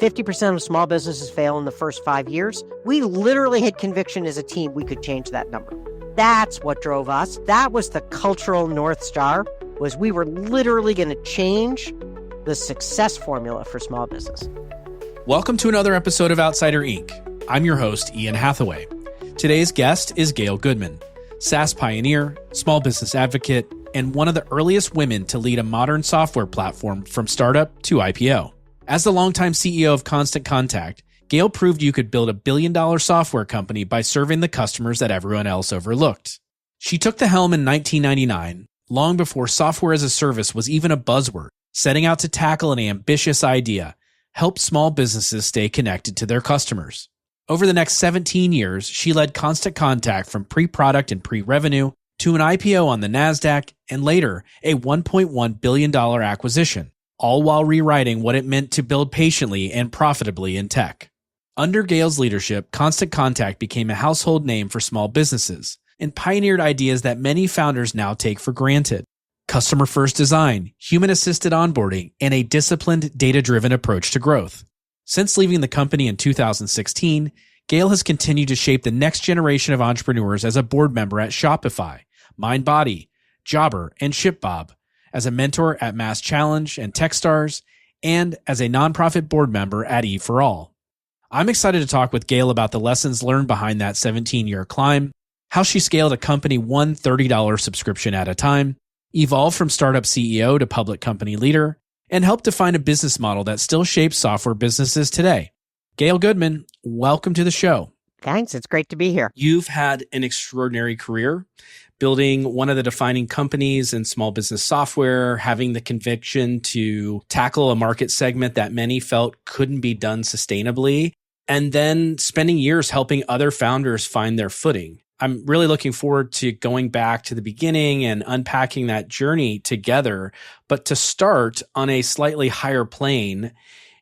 50% of small businesses fail in the first 5 years. We literally had conviction as a team we could change that number. That's what drove us. That was the cultural North Star, was we were literally going to change the success formula for small business. Welcome to another episode of Outsider Inc. I'm your host, Ian Hathaway. Today's guest is Gail Goodman, SaaS pioneer, small business advocate, and one of the earliest women to lead a modern software platform from startup to IPO. As the longtime CEO of Constant Contact, Gail proved you could build a billion-dollar software company by serving the customers that everyone else overlooked. She took the helm in 1999, long before software as a service was even a buzzword, setting out to tackle an ambitious idea: help small businesses stay connected to their customers. Over the next 17 years, she led Constant Contact from pre-product and pre-revenue to an IPO on the NASDAQ and later a $1.1 billion acquisition, all while rewriting what it meant to build patiently and profitably in tech. Under Gail's leadership, Constant Contact became a household name for small businesses and pioneered ideas that many founders now take for granted: customer-first design, human-assisted onboarding, and a disciplined, data-driven approach to growth. Since leaving the company in 2016, Gail has continued to shape the next generation of entrepreneurs as a board member at Shopify, Mindbody, Jobber, and ShipBob, as a mentor at Mass Challenge and Techstars, and as a nonprofit board member at EforAll. I'm excited to talk with Gail about the lessons learned behind that 17-year climb, how she scaled a company one $30 subscription at a time, evolved from startup CEO to public company leader, and helped define a business model that still shapes software businesses today. Gail Goodman, welcome to the show. Thanks. It's great to be here. You've had an extraordinary career, building one of the defining companies in small business software, having the conviction to tackle a market segment that many felt couldn't be done sustainably, and then spending years helping other founders find their footing. I'm really looking forward to going back to the beginning and unpacking that journey together. But to start on a slightly higher plane,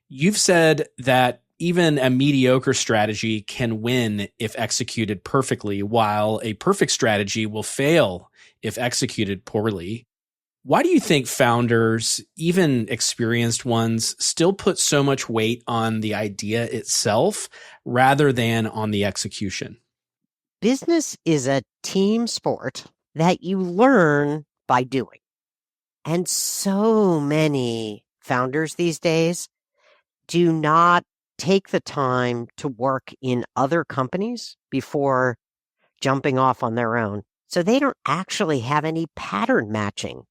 you've said that even a mediocre strategy can win if executed perfectly, while a perfect strategy will fail if executed poorly. Why do you think founders, even experienced ones, still put so much weight on the idea itself rather than on the execution? Business is a team sport that you learn by doing. And so many founders these days do not take the time to work in other companies before jumping off on their own. So they don't actually have any pattern matching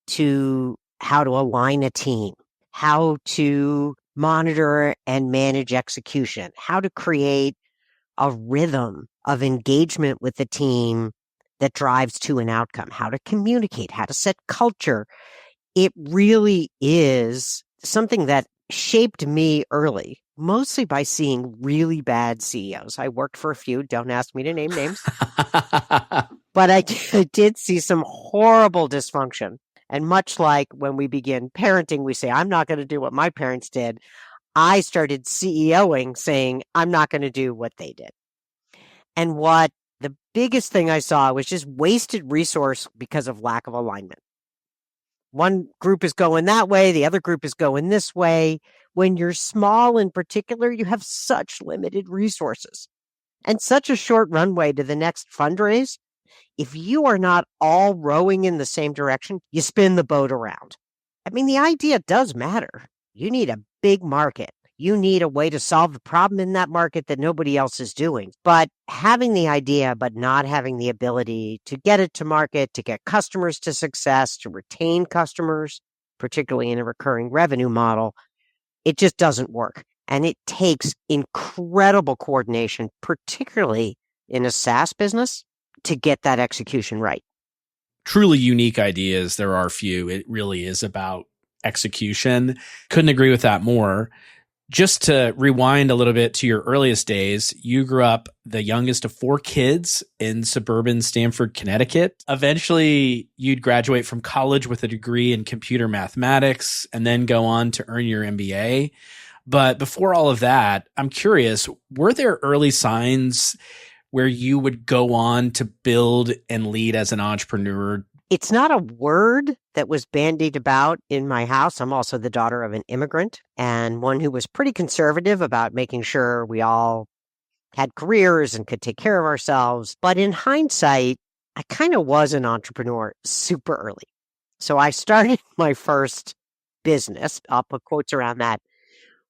to how to align a team, how to monitor and manage execution, how to create a rhythm of engagement with the team that drives to an outcome, how to communicate, how to set culture. It really is something that shaped me early, mostly by seeing really bad CEOs. I worked for a few, don't ask me to name names, but I did see some horrible dysfunction. And much like when we begin parenting, we say, I'm not going to do what my parents did. I started CEOing saying, I'm not going to do what they did. And what the biggest thing I saw was just wasted resource because of lack of alignment. One group is going that way, the other group is going this way. When you're small in particular, you have such limited resources and such a short runway to the next fundraise. If you are not all rowing in the same direction, you spin the boat around. I mean, the idea does matter. You need a big market. You need a way to solve the problem in that market that nobody else is doing. But having the idea, but not having the ability to get it to market, to get customers to success, to retain customers, particularly in a recurring revenue model, it just doesn't work. And it takes incredible coordination, particularly in a SaaS business, to get that execution right. Truly unique ideas, there are few. It really is about execution. Couldn't agree with that more. Just to rewind a little bit to your earliest days, you grew up the youngest of 4 kids in suburban Stamford, Connecticut. Eventually, you'd graduate from college with a degree in computer mathematics and then go on to earn your MBA. But before all of that, I'm curious, were there early signs where you would go on to build and lead as an entrepreneur It's not a word that was bandied about in my house. I'm also the daughter of an immigrant and one who was pretty conservative about making sure we all had careers and could take care of ourselves. But in hindsight, I kind of was an entrepreneur super early. So I started my first business, I'll put quotes around that,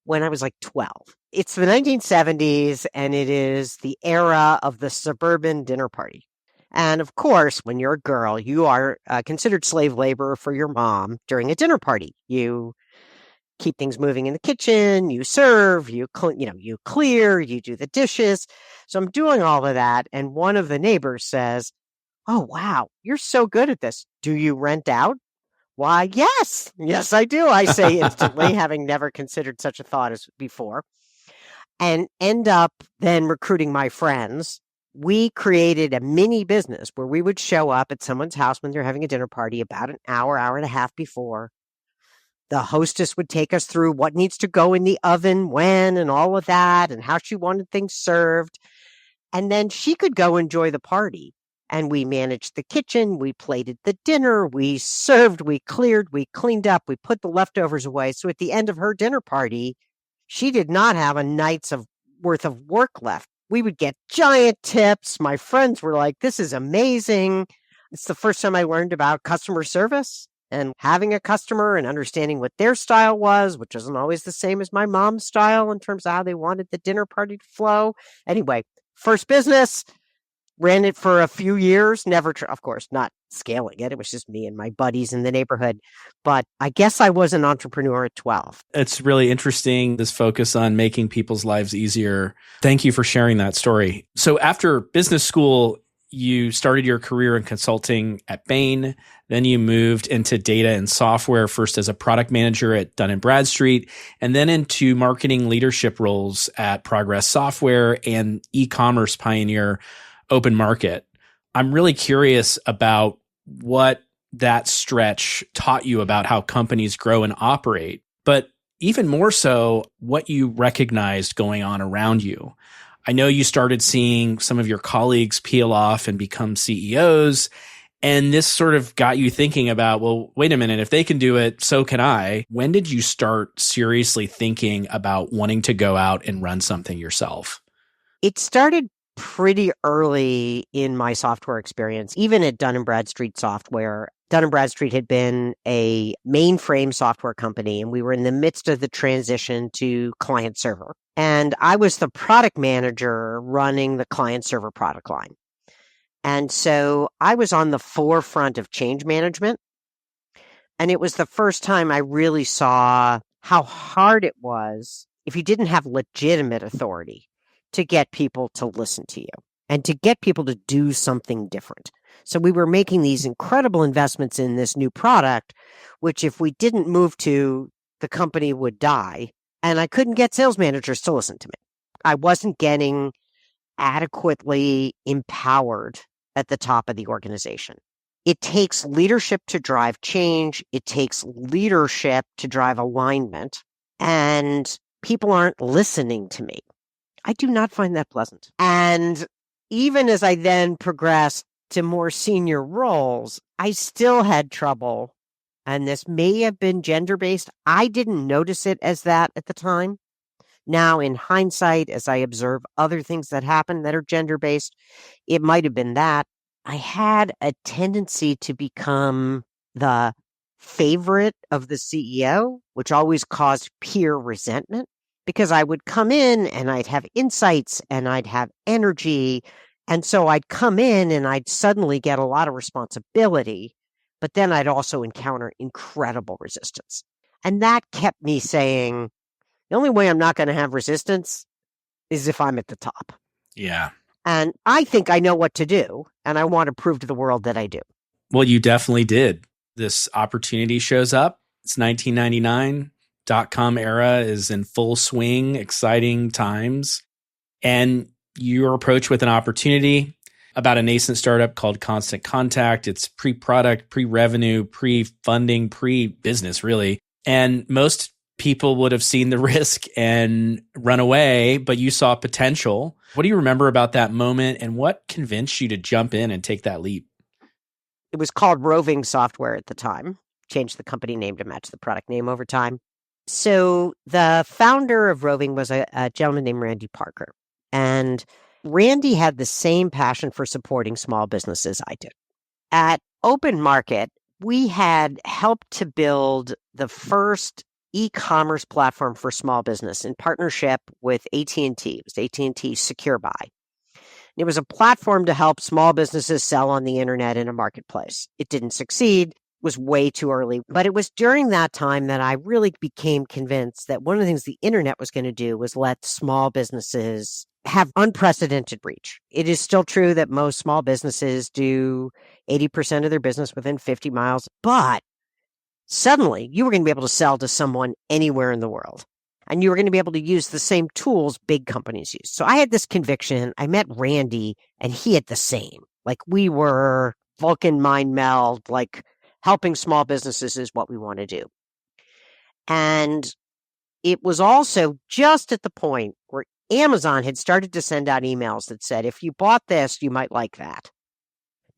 when I was like 12. It's the 1970s, and it is the era of the suburban dinner party. And of course, when you're a girl, you are considered slave labor for your mom during a dinner party. You keep things moving in the kitchen, you serve, you clear, you do the dishes. So I'm doing all of that, and one of the neighbors says, "Oh, wow, you're so good at this. Do you rent out?" "Why, yes. Yes, I do," I say instantly, having never considered such a thought as before, and end up then recruiting my friends. We created a mini business where we would show up at someone's house when they're having a dinner party about an hour, hour and a half before. The hostess would take us through what needs to go in the oven, when, and all of that, and how she wanted things served. And then she could go enjoy the party. And we managed the kitchen, we plated the dinner, we served, we cleared, we cleaned up, we put the leftovers away. So at the end of her dinner party, she did not have a night's worth of work left. We would get giant tips. My friends were like, "This is amazing." It's the first time I learned about customer service and having a customer and understanding what their style was, which isn't always the same as my mom's style in terms of how they wanted the dinner party to flow. Anyway, first business, ran it for a few years, of course, not scaling it. It was just me and my buddies in the neighborhood. But I guess I was an entrepreneur at 12. It's really interesting, this focus on making people's lives easier. Thank you for sharing that story. So after business school, you started your career in consulting at Bain. Then you moved into data and software, first as a product manager at Dun & Bradstreet, and then into marketing leadership roles at Progress Software and e-commerce pioneer Open Market. I'm really curious about what that stretch taught you about how companies grow and operate, but even more so, what you recognized going on around you. I know you started seeing some of your colleagues peel off and become CEOs, and this sort of got you thinking about, well, wait a minute, if they can do it, so can I. When did you start seriously thinking about wanting to go out and run something yourself? It started pretty early in my software experience, even at Dun & Bradstreet Software. Dun & Bradstreet had been a mainframe software company, and we were in the midst of the transition to client server. And I was the product manager running the client server product line. And so I was on the forefront of change management. And it was the first time I really saw how hard it was if you didn't have legitimate authority to get people to listen to you and to get people to do something different. So we were making these incredible investments in this new product, which if we didn't move to, the company would die. And I couldn't get sales managers to listen to me. I wasn't getting adequately empowered at the top of the organization. It takes leadership to drive change. It takes leadership to drive alignment. And people aren't listening to me. I do not find that pleasant. And even as I then progressed to more senior roles, I still had trouble. And this may have been gender-based. I didn't notice it as that at the time. Now, in hindsight, as I observe other things that happen that are gender-based, it might have been that. I had a tendency to become the favorite of the CEO, which always caused peer resentment, because I would come in and I'd have insights and I'd have energy. And so I'd come in and I'd suddenly get a lot of responsibility, but then I'd also encounter incredible resistance. And that kept me saying, the only way I'm not going to have resistance is if I'm at the top. Yeah. And I think I know what to do, and I want to prove to the world that I do. Well, you definitely did. This opportunity shows up. It's 1999. .com era is in full swing, exciting times. And you're approached with an opportunity about a nascent startup called Constant Contact. It's pre-product, pre-revenue, pre-funding, pre-business, really. And most people would have seen the risk and run away, but you saw potential. What do you remember about that moment, and what convinced you to jump in and take that leap? It was called Roving Software at the time. Changed the company name to match the product name over time. So the founder of Roving was a gentleman named Randy Parker. And Randy had the same passion for supporting small businesses I did. At Open Market, we had helped to build the first e-commerce platform for small business in partnership with AT&T. It was AT&T Secure Buy. It was a platform to help small businesses sell on the internet in a marketplace. It didn't succeed, was way too early. But it was during that time that I really became convinced that one of the things the internet was going to do was let small businesses have unprecedented reach. It is still true that most small businesses do 80% of their business within 50 miles, but suddenly you were going to be able to sell to someone anywhere in the world. And you were going to be able to use the same tools big companies use. So I had this conviction. I met Randy and he had the same. Like we were Vulcan mind meld, like helping small businesses is what we want to do. And it was also just at the point where Amazon had started to send out emails that said, if you bought this, you might like that.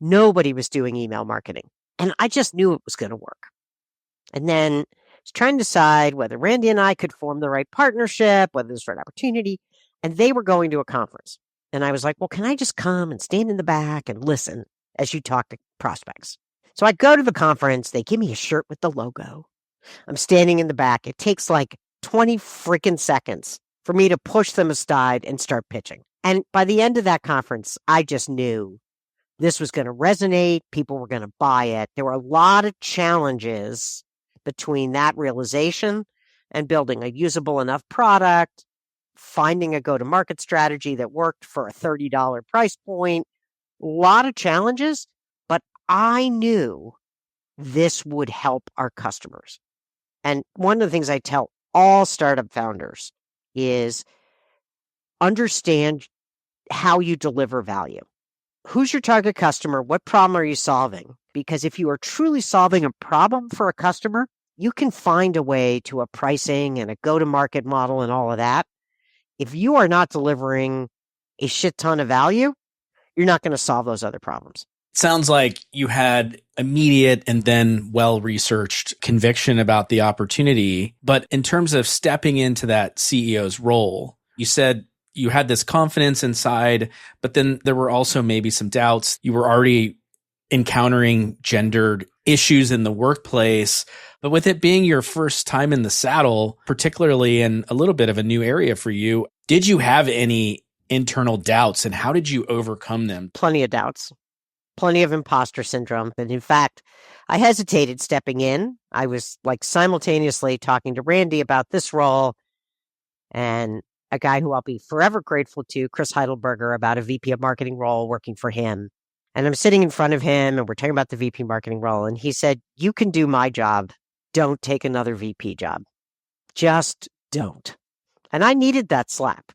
Nobody was doing email marketing. And I just knew it was going to work. And then I was trying to decide whether Randy and I could form the right partnership, whether this was the right opportunity. And they were going to a conference. And I was like, well, can I just come and stand in the back and listen as you talk to prospects? So I go to the conference. They give me a shirt with the logo. I'm standing in the back. It takes like 20 freaking seconds for me to push them aside and start pitching. And by the end of that conference, I just knew this was going to resonate. People were going to buy it. There were a lot of challenges between that realization and building a usable enough product, finding a go-to-market strategy that worked for a $30 price point. A lot of challenges, but I knew this would help our customers. And one of the things I tell all startup founders is understand how you deliver value. Who's your target customer? What problem are you solving? Because if you are truly solving a problem for a customer, you can find a way to a pricing and a go-to-market model and all of that. If you are not delivering a shit ton of value, you're not going to solve those other problems. Sounds like you had immediate and then well-researched conviction about the opportunity. But in terms of stepping into that CEO's role, you said you had this confidence inside, but then there were also maybe some doubts. You were already encountering gendered issues in the workplace. But with it being your first time in the saddle, particularly in a little bit of a new area for you, did you have any internal doubts and how did you overcome them? Plenty of doubts, plenty of imposter syndrome. And in fact, I hesitated stepping in. I was like simultaneously talking to Randy about this role and a guy who I'll be forever grateful to, Chris Heidelberger, about a VP of marketing role working for him. And I'm sitting in front of him and we're talking about the VP marketing role. And he said, you can do my job. Don't take another VP job. Just don't. And I needed that slap.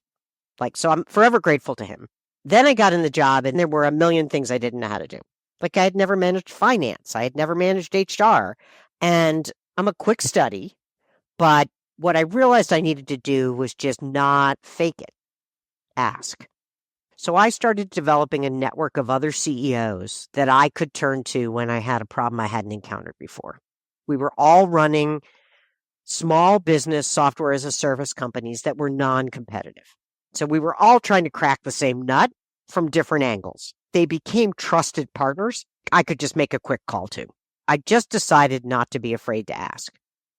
So I'm forever grateful to him. Then I got in the job and there were a million things I didn't know how to do. Like I had never managed finance. I had never managed HR. And I'm a quick study, but what I realized I needed to do was just not fake it. Ask. So I started developing a network of other CEOs that I could turn to when I had a problem I hadn't encountered before. We were all running small business software as a service companies that were non-competitive. So we were all trying to crack the same nut from different angles. They became trusted partners I could just make a quick call to. I just decided not to be afraid to ask.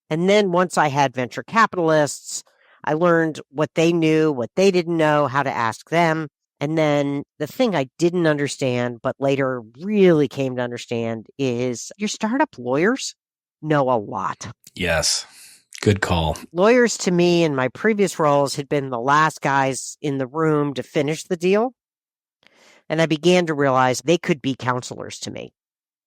And then once I had venture capitalists, I learned what they knew, what they didn't know, how to ask them. And then the thing I didn't understand, but later really came to understand is your startup lawyers know a lot. Yes. Good call. Lawyers to me in my previous roles had been the last guys in the room to finish the deal. And I began to realize they could be counselors to me.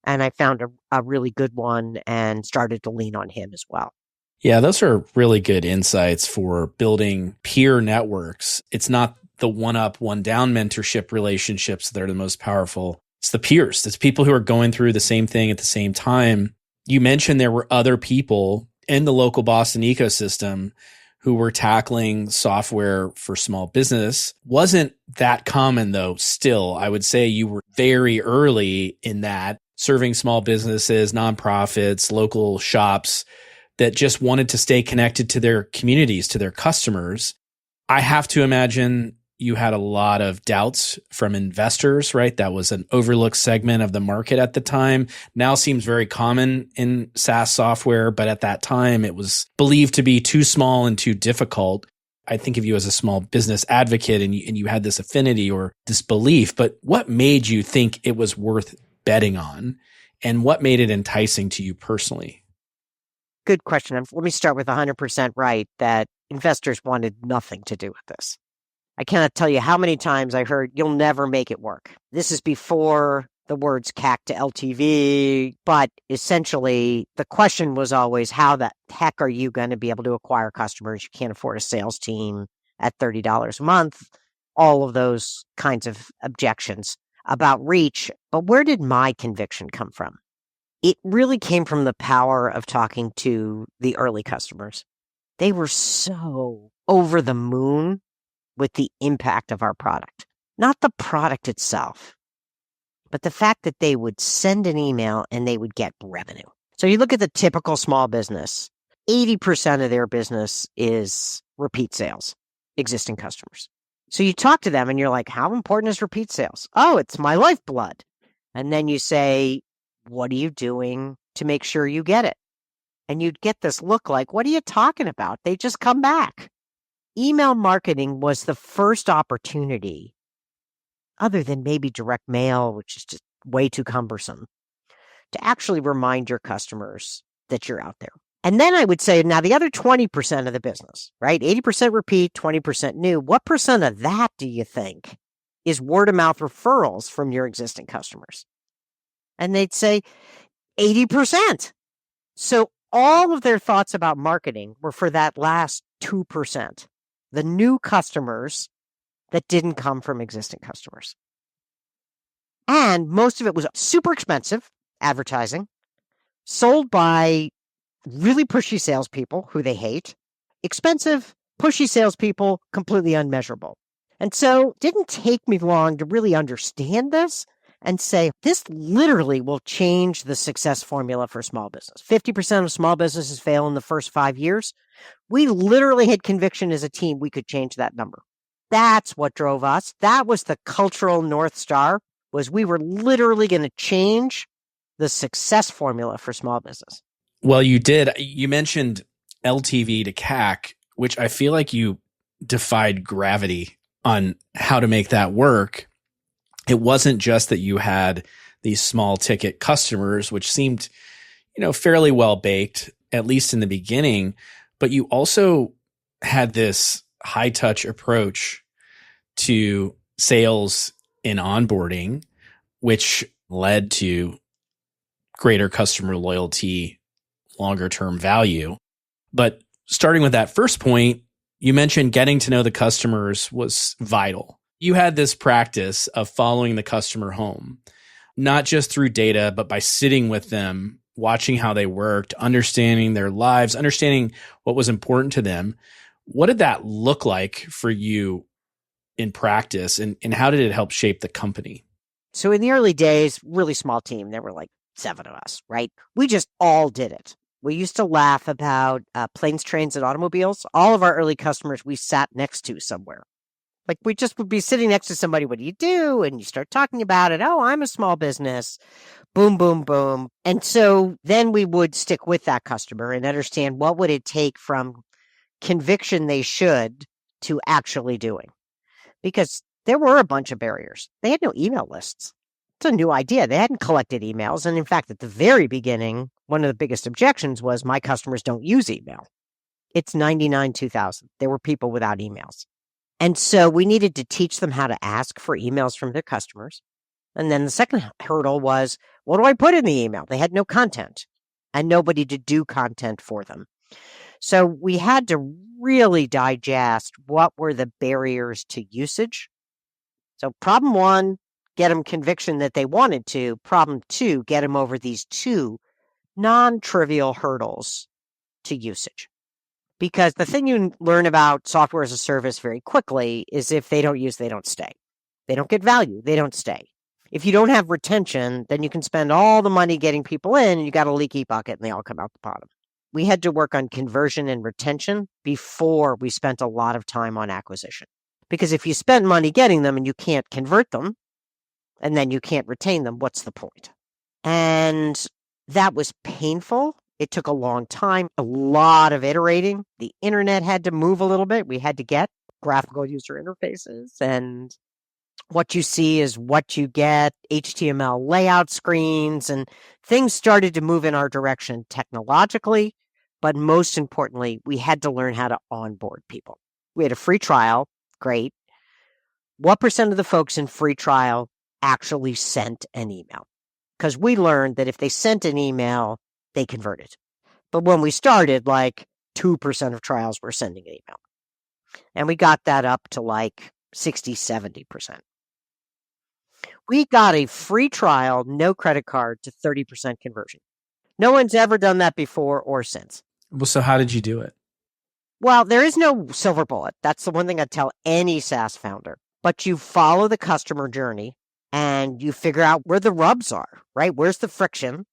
And I found a really good one and started to lean on him as well. Yeah, those are really good insights for building peer networks. It's not the one-up, one-down mentorship relationships that are the most powerful. It's the peers. It's people who are going through the same thing at the same time. You mentioned there were other people in the local Boston ecosystem who were tackling software for small business. Wasn't that common though still. I would say you were very early in that. serving small businesses, nonprofits, local shops that just wanted to stay connected to their communities, to their customers. I have to imagine you had a lot of doubts from investors, right? That was an overlooked segment of the market at the time. Now seems very common in SaaS software, but at that time it was believed to be too small and too difficult. I think of you as a small business advocate and you had this affinity or this belief, but what made you think it was worth betting on? And what made it enticing to you personally? Good question. Let me start with 100% right that investors wanted nothing to do with this. I cannot tell you how many times I heard, you'll never make it work. This is before the words CAC to LTV, but essentially the question was always, how the heck are you going to be able to acquire customers? You can't afford a sales team at $30 a month. All of those kinds of objections about reach. But where did my conviction come from? It really came from the power of talking to the early customers. They were so over the moon with the impact of our product, not the product itself, but the fact that they would send an email and they would get revenue. So you look at the typical small business, 80% of their business is repeat sales, existing customers. So you talk to them and you're like, how important is repeat sales? Oh, it's my lifeblood. And then you say, what are you doing to make sure you get it? And you'd get this look like, what are you talking about? They just come back. Email marketing was the first opportunity, other than maybe direct mail, which is just way too cumbersome, to actually remind your customers that you're out there. And then I would say, now the other 20% of the business, right? 80% repeat, 20% new. What percent of that do you think is word of mouth referrals from your existing customers? And they'd say 80%. So all of their thoughts about marketing were for that last 2%. The new customers that didn't come from existing customers. And most of it was super expensive advertising, sold by really pushy salespeople who they hate, expensive, pushy salespeople, completely unmeasurable. And so it didn't take me long to really understand this and say, this literally will change the success formula for small business. 50% of small businesses fail in the first 5 years. We literally had conviction as a team we could change that number. That's what drove us. That was the cultural North Star, was we were literally going to change the success formula for small business. Well, you did. You mentioned LTV to CAC, which I feel like you defied gravity on how to make that work. It wasn't just that you had these small ticket customers, which seemed, fairly well baked, at least in the beginning, but you also had this high touch approach to sales and onboarding, which led to greater customer loyalty, longer term value. But starting with that first point, you mentioned getting to know the customers was vital. You had this practice of following the customer home, not just through data, but by sitting with them, watching how they worked, understanding their lives, understanding what was important to them. What did that look like for you in practice, and how did it help shape the company? So in the early days, really small team, there were like 7 of us, right? We just all did it. We used to laugh about planes, trains, and automobiles. All of our early customers we sat next to somewhere. Like we just would be sitting next to somebody. What do you do? And you start talking about it. Oh, I'm a small business. Boom, boom, boom. And so then we would stick with that customer and understand what would it take from conviction they should to actually doing. Because there were a bunch of barriers. They had no email lists. It's a new idea. They hadn't collected emails. And in fact, at the very beginning, one of the biggest objections was my customers don't use email. It's 99-2000. There were people without emails. And so we needed to teach them how to ask for emails from their customers. And then the second hurdle was, what do I put in the email? They had no content and nobody to do content for them. So we had to really digest what were the barriers to usage. So problem 1, get them conviction that they wanted to. Problem 2, get them over these 2 non-trivial hurdles to usage. Because the thing you learn about software as a service very quickly is if they don't use, they don't stay. They don't get value, they don't stay. If you don't have retention, then you can spend all the money getting people in and you got a leaky bucket and they all come out the bottom. We had to work on conversion and retention before we spent a lot of time on acquisition. Because if you spend money getting them and you can't convert them, and then you can't retain them, what's the point? And that was painful. It took a long time, a lot of iterating. The internet had to move a little bit. We had to get graphical user interfaces, and what you see is what you get, HTML layout screens, and things started to move in our direction technologically. But most importantly, we had to learn how to onboard people. We had a free trial. Great. What % of the folks in free trial actually sent an email? Because we learned that if they sent an email, they converted. But when we started, like 2% of trials were sending an email. And we got that up to like 60, 70%. We got a free trial, no credit card, to 30% conversion. No one's ever done that before or since. Well, so how did you do it? Well, there is no silver bullet. That's the one thing I'd tell any SaaS founder. But you follow the customer journey and you figure out where the rubs are, right? Where's the friction?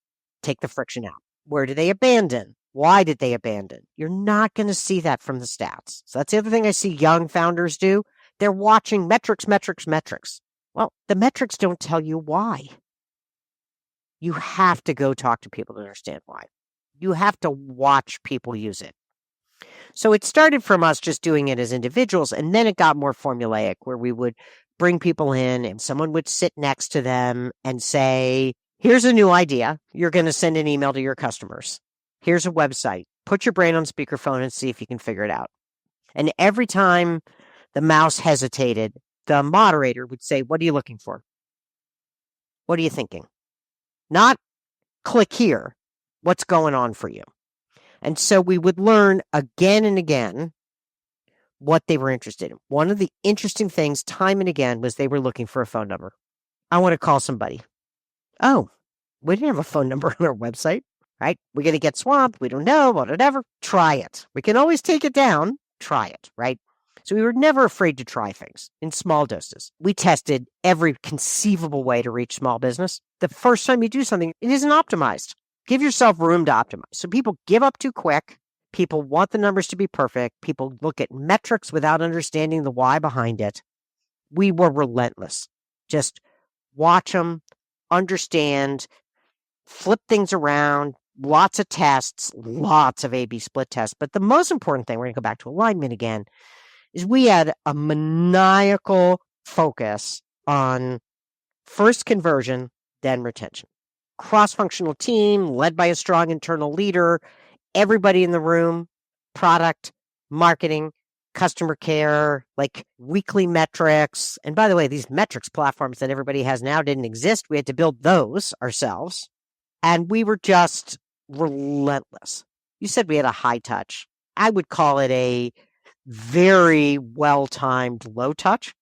Take the friction out. Where do they abandon? Why did they abandon? You're not going to see that from the stats. So that's the other thing I see young founders do. They're watching metrics. Well, the metrics don't tell you why. You have to go talk to people to understand why. You have to watch people use it. So it started from us just doing it as individuals, and then it got more formulaic where we would bring people in and someone would sit next to them and say, here's a new idea. You're going to send an email to your customers. Here's a website. Put your brain on speakerphone and see if you can figure it out. And every time the mouse hesitated, the moderator would say, what are you looking for? What are you thinking? Not click here. What's going on for you? And so we would learn again and again what they were interested in. One of the interesting things time and again was they were looking for a phone number. I want to call somebody. Oh, we didn't have a phone number on our website, right? We're going to get swamped. We don't know, whatever. Try it. We can always take it down. Try it, right? So we were never afraid to try things in small doses. We tested every conceivable way to reach small business. The first time you do something, it isn't optimized. Give yourself room to optimize. So people give up too quick. People want the numbers to be perfect. People look at metrics without understanding the why behind it. We were relentless. Just watch them, understand, flip things around, lots of tests, lots of A/B split tests. But the most important thing, we're going to go back to alignment again, is we had a maniacal focus on first conversion, then retention. Cross-functional team led by a strong internal leader, everybody in the room, product, marketing, customer care, like weekly metrics. And by the way, these metrics platforms that everybody has now didn't exist. We had to build those ourselves. And we were just relentless. You said we had a high touch. I would call it a very well-timed low touch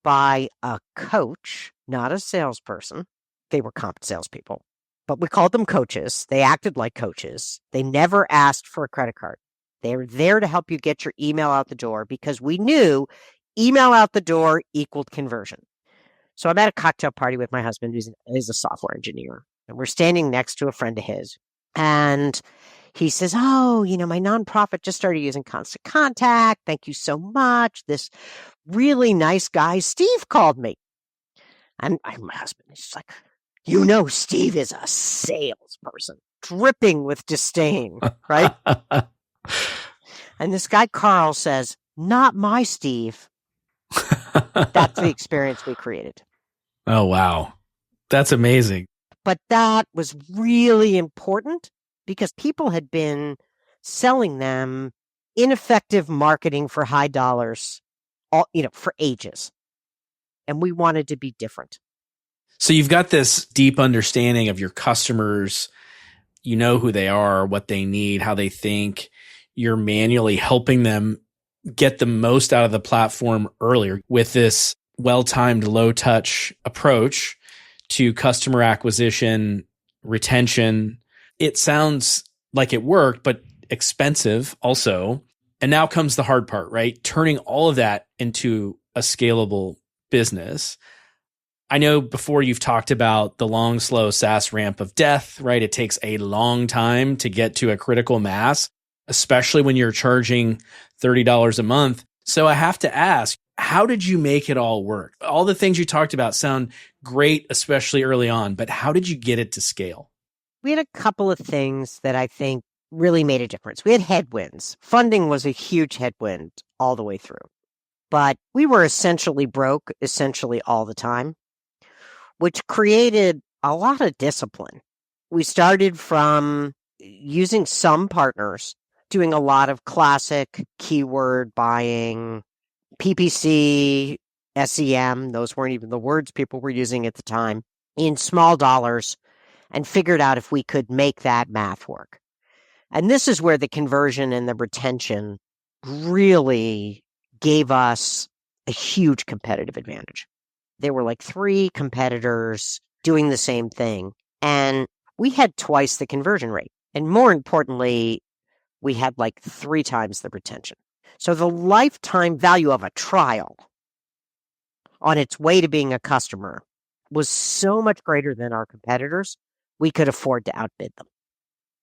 by a coach, not a salesperson. They were comp salespeople, but we called them coaches. They acted like coaches. They never asked for a credit card. They were there to help you get your email out the door because we knew email out the door equaled conversion. So I'm at a cocktail party with my husband, who's a software engineer, and we're standing next to a friend of his. And he says, oh, my nonprofit just started using Constant Contact. Thank you so much. This really nice guy, Steve, called me. And my husband is just like, Steve is a salesperson, dripping with disdain, right? And this guy, Carl, says, not my Steve. That's the experience we created. Oh, wow. That's amazing. But that was really important because people had been selling them ineffective marketing for high dollars, for ages. And we wanted to be different. So you've got this deep understanding of your customers. You know who they are, what they need, how they think. You're manually helping them get the most out of the platform earlier with this well-timed, low-touch approach to customer acquisition, retention. It sounds like it worked, but expensive also. And now comes the hard part, right? Turning all of that into a scalable business. I know before you've talked about the long, slow SaaS ramp of death, right? It takes a long time to get to a critical mass, especially when you're charging $30 a month. So I have to ask, how did you make it all work? All the things you talked about sound great, especially early on, but how did you get it to scale? We had a couple of things that I think really made a difference. We had headwinds. Funding was a huge headwind all the way through. But we were essentially broke, essentially all the time, which created a lot of discipline. We started from using some partners, doing a lot of classic keyword buying, PPC, SEM. Those weren't even the words people were using at the time, in small dollars, and figured out if we could make that math work. And this is where the conversion and the retention really gave us a huge competitive advantage. There were like 3 competitors doing the same thing, and we had twice the conversion rate. And more importantly, we had like 3 times the retention. So the lifetime value of a trial on its way to being a customer was so much greater than our competitors, we could afford to outbid them.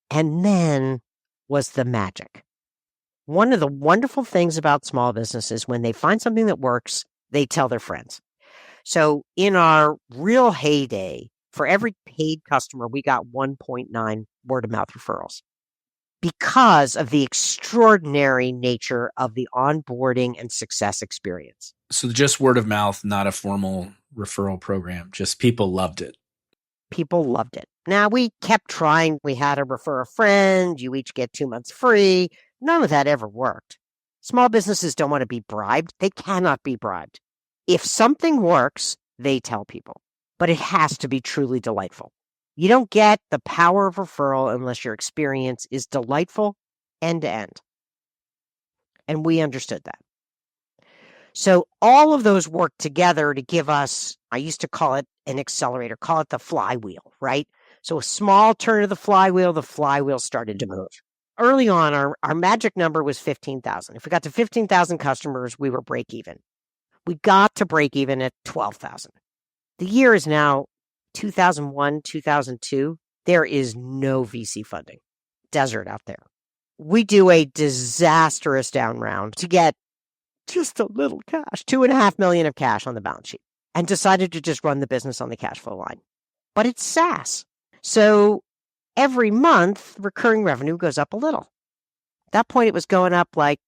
And then was the magic. One of the wonderful things about small businesses, when they find something that works, they tell their friends. So in our real heyday, for every paid customer, we got 1.9 word of mouth referrals because of the extraordinary nature of the onboarding and success experience. So just word of mouth, not a formal referral program, just people loved it. People loved it. Now, we kept trying. We had to refer a friend. You each get 2 months free. None of that ever worked. Small businesses don't want to be bribed. They cannot be bribed. If something works, they tell people. But it has to be truly delightful. You don't get the power of referral unless your experience is delightful end to end. And we understood that. So all of those work together to give us, I used to call it an accelerator, call it the flywheel, right? So a small turn of the flywheel started to move. Early on, our magic number was 15,000. If we got to 15,000 customers, we were break even. We got to break even at 12,000. The year is now 2001, 2002. There is no VC funding. Desert out there. We do a disastrous down round to get just a little cash, $2.5 million of cash on the balance sheet, and decided to just run the business on the cash flow line. But it's SaaS. So every month, recurring revenue goes up a little. At that point, it was going up like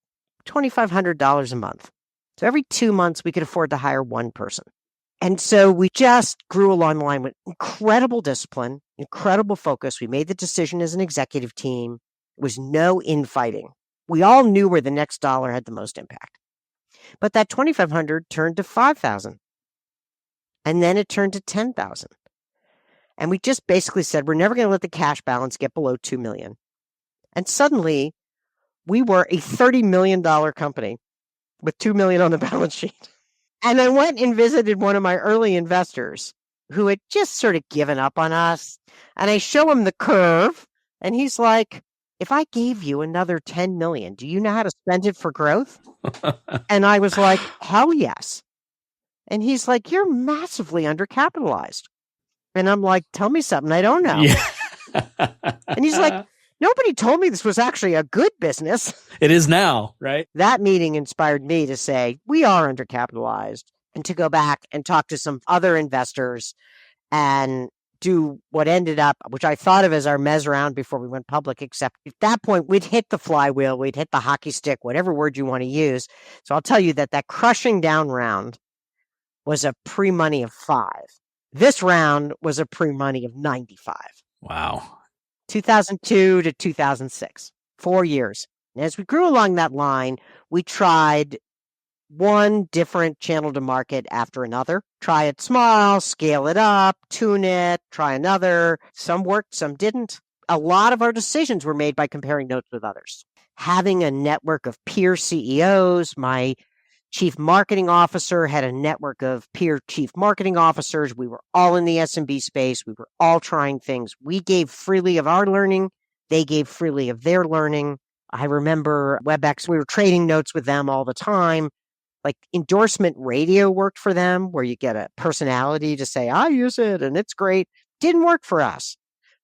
$2,500 a month. So every 2 months, we could afford to hire one person. And so we just grew along the line with incredible discipline, incredible focus. We made the decision as an executive team. There was no infighting. We all knew where the next dollar had the most impact. But that 2,500 turned to 5,000. And then it turned to 10,000. And we just basically said, we're never going to let the cash balance get below 2 million. And suddenly we were a $30 million company with 2 million on the balance sheet. And I went and visited one of my early investors who had just sort of given up on us. And I show him the curve. And he's like, if I gave you another 10 million, do you know how to spend it for growth? And I was like, hell yes. And he's like, you're massively undercapitalized. And I'm like, tell me something I don't know. Yeah. And he's like, nobody told me this was actually a good business. It is now, right? That meeting inspired me to say, we are undercapitalized, and to go back and talk to some other investors and do what ended up, which I thought of as our mezz round before we went public, except at that point, we'd hit the flywheel, we'd hit the hockey stick, whatever word you want to use. So I'll tell you that crushing down round was a pre-money of 5. This round was a pre-money of 95. Wow. 2002 to 2006, 4 years. And as we grew along that line, we tried one different channel to market after another. Try it small, scale it up, tune it, try another. Some worked, some didn't. A lot of our decisions were made by comparing notes with others. Having a network of peer CEOs, my chief marketing officer had a network of peer chief marketing officers. We were all in the SMB space. We were all trying things. We gave freely of our learning. They gave freely of their learning. I remember WebEx, we were trading notes with them all the time. Like endorsement radio worked for them, where you get a personality to say, I use it and it's great. Didn't work for us.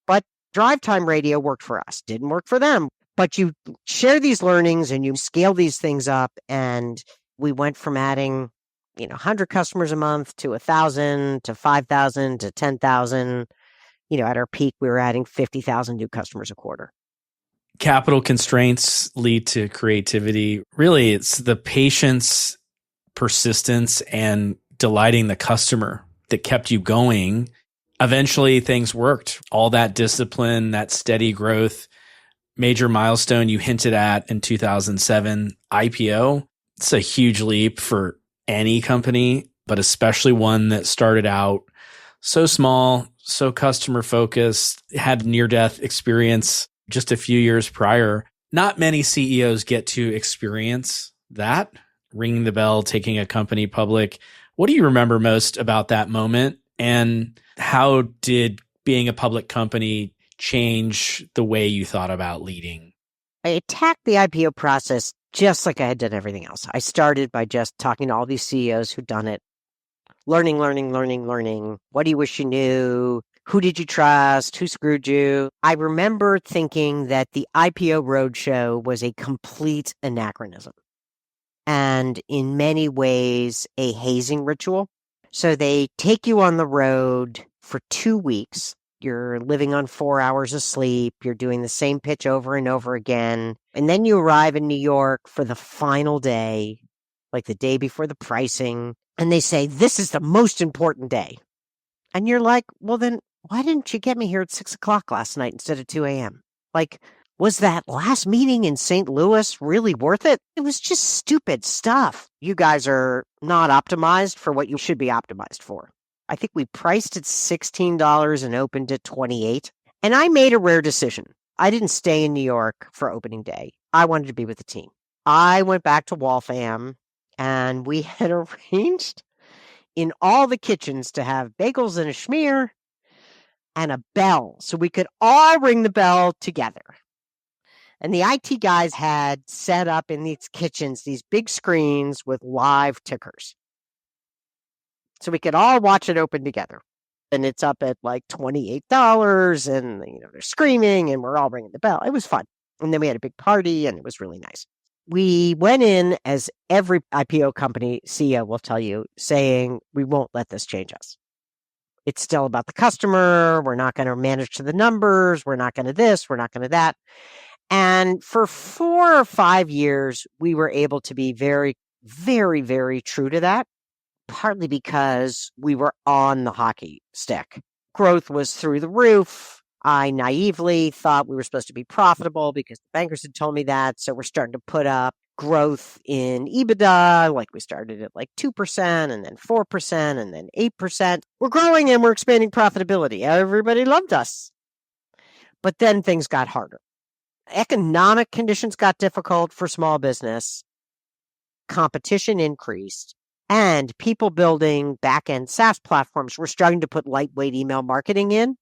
But drive time radio worked for us. Didn't work for them. But you share these learnings and you scale these things up. And we went from adding 100 customers a month to 1,000 to 5,000 to 10,000. At our peak, we were adding 50,000 new customers a quarter. Capital constraints lead to creativity. Really, it's the patience, persistence, and delighting the customer that kept you going. Eventually, things worked. All that discipline, that steady growth, major milestone you hinted at in 2007, IPO. It's a huge leap for any company, but especially one that started out so small, so customer focused, had near-death experience just a few years prior. Not many CEOs get to experience that, ringing the bell, taking a company public. What do you remember most about that moment? And how did being a public company change the way you thought about leading? I attacked the IPO process just like I had done everything else. I started by just talking to all these CEOs who'd done it. Learning. What do you wish you knew? Who did you trust? Who screwed you? I remember thinking that the IPO roadshow was a complete anachronism and in many ways a hazing ritual. So they take you on the road for 2 weeks. You're living on 4 hours of sleep. You're doing the same pitch over and over again. And then you arrive in New York for the final day, like the day before the pricing. And they say, this is the most important day. And you're like, well, then why didn't you get me here at 6:00 last night instead of 2 a.m.? Like, was that last meeting in St. Louis really worth it? It was just stupid stuff. You guys are not optimized for what you should be optimized for. I think we priced at $16 and opened at $28. And I made a rare decision. I didn't stay in New York for opening day. I wanted to be with the team. I went back to Waltham and we had arranged in all the kitchens to have bagels and a schmear and a bell so we could all ring the bell together. And the IT guys had set up in these kitchens these big screens with live tickers. So we could all watch it open together. And it's up at like $28 and they're screaming and we're all ringing the bell. It was fun. And then we had a big party and it was really nice. We went in, as every IPO company CEO will tell you, saying, we won't let this change us. It's still about the customer. We're not going to manage to the numbers. We're not going to this. We're not going to that. And for 4 or 5 years, we were able to be very, very, very true to that, partly because we were on the hockey stick. Growth was through the roof. I naively thought we were supposed to be profitable because the bankers had told me that. So we're starting to put up growth in EBITDA. Like we started at like 2% and then 4% and then 8%. We're growing and we're expanding profitability. Everybody loved us. But then things got harder. Economic conditions got difficult for small business. Competition increased. And people building back-end SaaS platforms were starting to put lightweight email marketing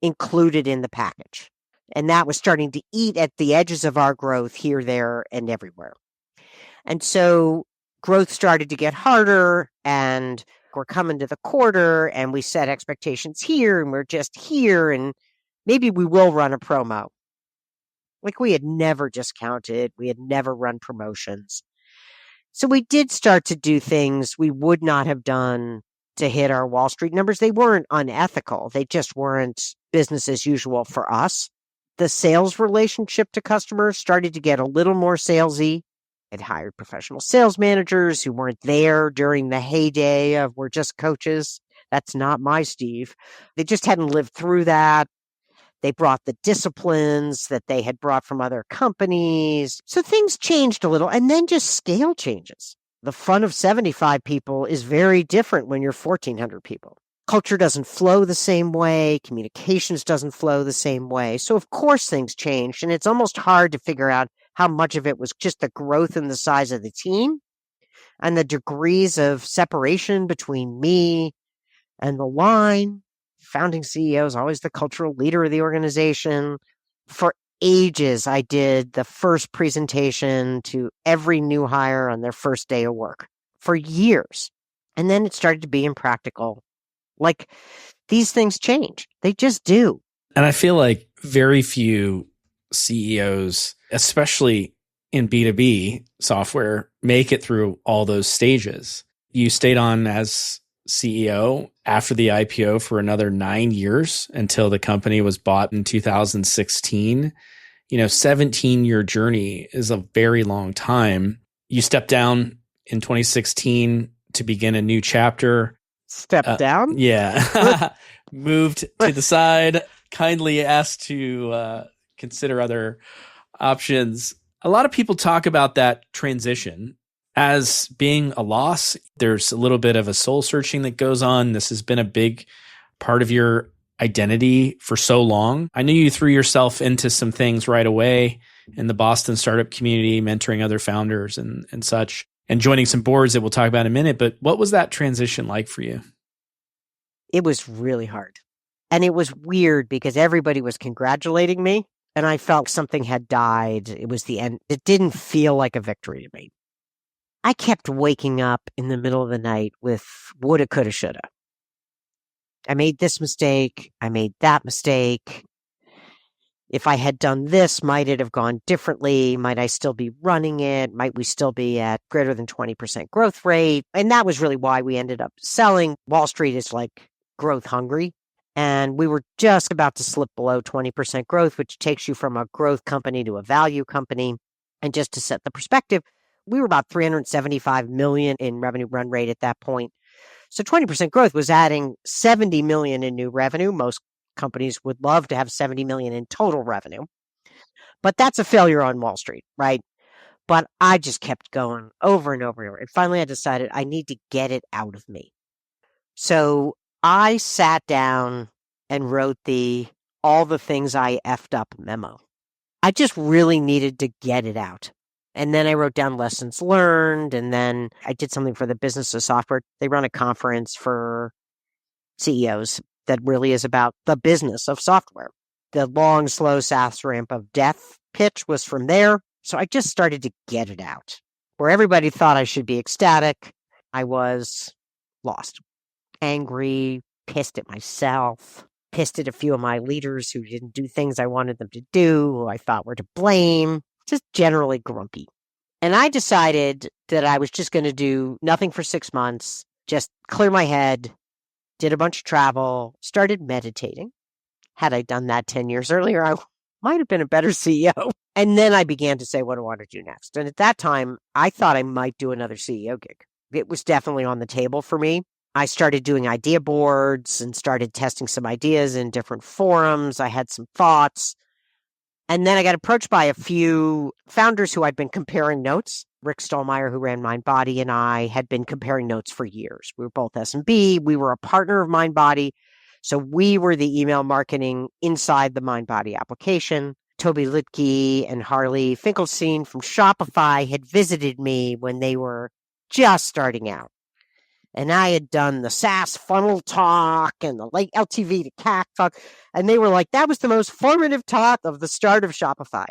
included in the package. And that was starting to eat at the edges of our growth here, there, and everywhere. And so growth started to get harder, and we're coming to the quarter, and we set expectations here, and we're just here, and maybe we will run a promo. Like we had never discounted. We had never run promotions. So we did start to do things we would not have done to hit our Wall Street numbers. They weren't unethical. They just weren't business as usual for us. The sales relationship to customers started to get a little more salesy. I'd hired professional sales managers who weren't there during the heyday of we're just coaches. That's not my Steve. They just hadn't lived through that. They brought the disciplines that they had brought from other companies. So things changed a little, and then just scale changes. The fun of 75 people is very different when you're 1,400 people. Culture doesn't flow the same way. Communications doesn't flow the same way. So of course things changed, and it's almost hard to figure out how much of it was just the growth in the size of the team and the degrees of separation between me and the line. Founding CEO is always the cultural leader of the organization. For ages, I did the first presentation to every new hire on their first day of work. for years. And then it started to be impractical. Like, these things change. They just do. And I feel like very few CEOs, especially in B2B software, make it through all those stages. You stayed on as CEO after the IPO for another 9 years until the company was bought in 2016. 17-year journey is a very long time. You stepped down in 2016 to begin a new chapter. Step down? Yeah. Moved to the side, kindly asked to consider other options. A lot of people talk about that transition as being a loss. There's a little bit of a soul searching that goes on. This has been a big part of your identity for so long. I knew you threw yourself into some things right away in the Boston startup community, mentoring other founders and such, and joining some boards that we'll talk about in a minute. But what was that transition like for you? It was really hard. And it was weird because everybody was congratulating me and I felt something had died. It was the end. It didn't feel like a victory to me. I kept waking up in the middle of the night with woulda, coulda, shoulda. I made this mistake. I made that mistake. If I had done this, might it have gone differently? Might I still be running it? Might we still be at greater than 20% growth rate? And that was really why we ended up selling. Wall Street is like growth hungry. And we were just about to slip below 20% growth, which takes you from a growth company to a value company. And just to set the perspective, we were about 375 million in revenue run rate at that point. So 20% growth was adding 70 million in new revenue. Most companies would love to have 70 million in total revenue. But that's a failure on Wall Street, right? But I just kept going over and over and over. And finally I decided I need to get it out of me. So I sat down and wrote all the things I effed up memo. I just really needed to get it out. And then I wrote down lessons learned. And then I did something for the Business of Software. They run a conference for CEOs that really is about the business of software. The long, slow SaaS ramp of death pitch was from there. So I just started to get it out. Where everybody thought I should be ecstatic, I was lost. Angry, pissed at myself, pissed at a few of my leaders who didn't do things I wanted them to do, who I thought were to blame, just generally grumpy. And I decided that I was just going to do nothing for 6 months, just clear my head, did a bunch of travel, started meditating. Had I done that 10 years earlier, I might have been a better CEO. And then I began to say what I want to do next. And at that time, I thought I might do another CEO gig. It was definitely on the table for me. I started doing idea boards and started testing some ideas in different forums. I had some thoughts. And then I got approached by a few founders who I'd been comparing notes. Rick Stallmeyer, who ran MindBody, and I had been comparing notes for years. We were both S&B. We were a partner of MindBody. So we were the email marketing inside the MindBody application. Toby Litke and Harley Finkelstein from Shopify had visited me when they were just starting out. And I had done the SaaS funnel talk and the late LTV to CAC talk. And they were like, that was the most formative talk of the start of Shopify.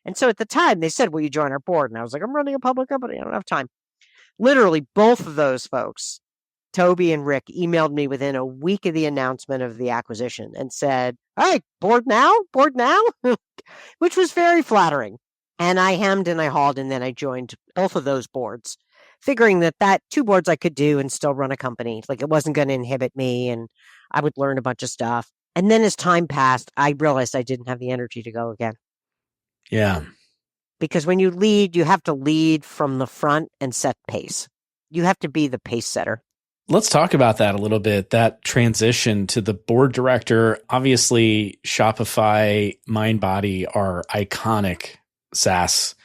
And so at the time, they said, will you join our board? And I was like, I'm running a public company. I don't have time. Literally, both of those folks, Toby and Rick, emailed me within a week of the announcement of the acquisition and said, all right, board now, which was very flattering. And I hemmed and I hawed, and then I joined both of those boards, figuring that 2 boards I could do and still run a company. Like, it wasn't going to inhibit me and I would learn a bunch of stuff. And then as time passed, I realized I didn't have the energy to go again. Yeah. Because when you lead, you have to lead from the front and set pace. You have to be the pace setter. Let's talk about that a little bit, that transition to the board director. Obviously, Shopify, MindBody are iconic SaaS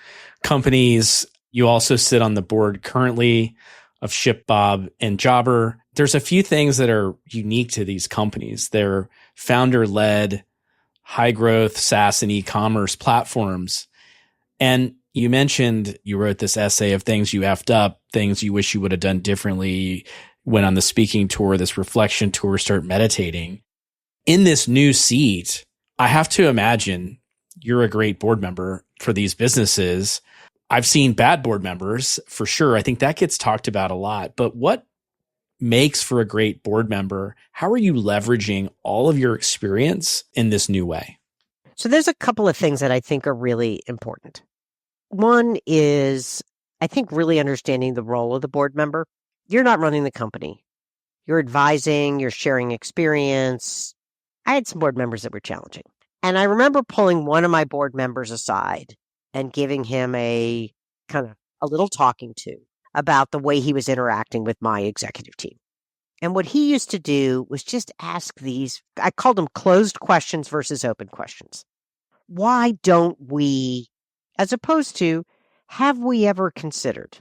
companies. You also sit on the board currently of ShipBob and Jobber. There's a few things that are unique to these companies. They're founder-led, high-growth SaaS and e-commerce platforms. And you mentioned you wrote this essay of things you effed up, things you wish you would have done differently, went on the speaking tour, this reflection tour, start meditating. In this new seat, I have to imagine you're a great board member for these businesses. I've seen bad board members for sure. I think that gets talked about a lot. But what makes for a great board member? How are you leveraging all of your experience in this new way? So there's a couple of things that I think are really important. One is, I think, really understanding the role of the board member. You're not running the company. You're advising, you're sharing experience. I had some board members that were challenging. And I remember pulling one of my board members aside and giving him a little talking to about the way he was interacting with my executive team. And what he used to do was just ask these, I called them closed questions versus open questions. Why don't we, as opposed to, have we ever considered?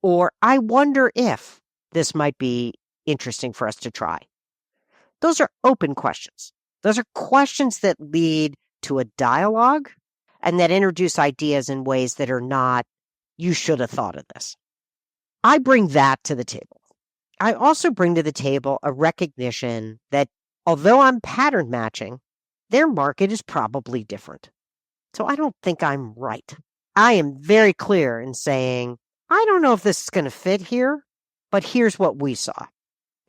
Or I wonder if this might be interesting for us to try. Those are open questions. Those are questions that lead to a dialogue and that introduce ideas in ways that are not, you should have thought of this. I bring that to the table. I also bring to the table a recognition that although I'm pattern matching, their market is probably different. So I don't think I'm right. I am very clear in saying, I don't know if this is going to fit here, but here's what we saw.